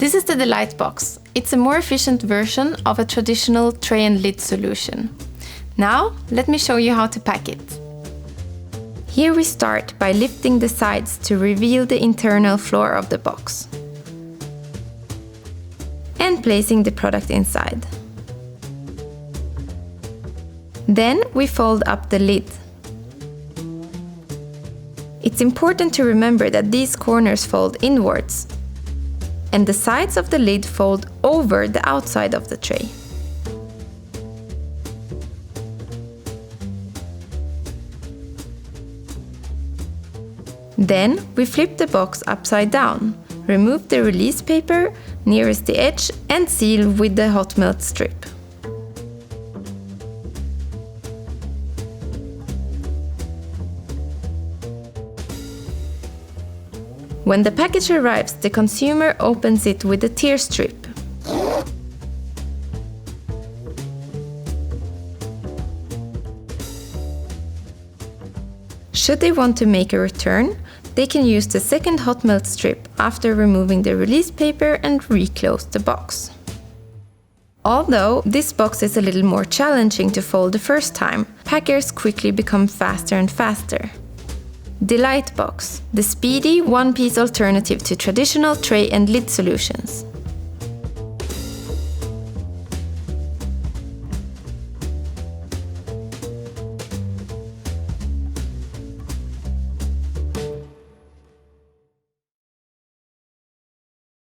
This is the DelightBox. It's a more efficient version of a traditional tray and lid solution. Now, let me show you how to pack it. Here we start by lifting the sides to reveal the internal floor of the box and placing the product inside. Then we fold up the lid. It's important to remember that these corners fold inwards and the sides of the lid fold over the outside of the tray. Then we flip the box upside down, remove the release paper nearest the edge and seal with the hot melt strip. When the package arrives, the consumer opens it with a tear strip. Should they want to make a return, they can use the second hot melt strip after removing the release paper and reclose the box. Although this box is a little more challenging to fold the first time, packers quickly become faster and faster. DelightBox, the speedy one-piece alternative to traditional tray and lid solutions.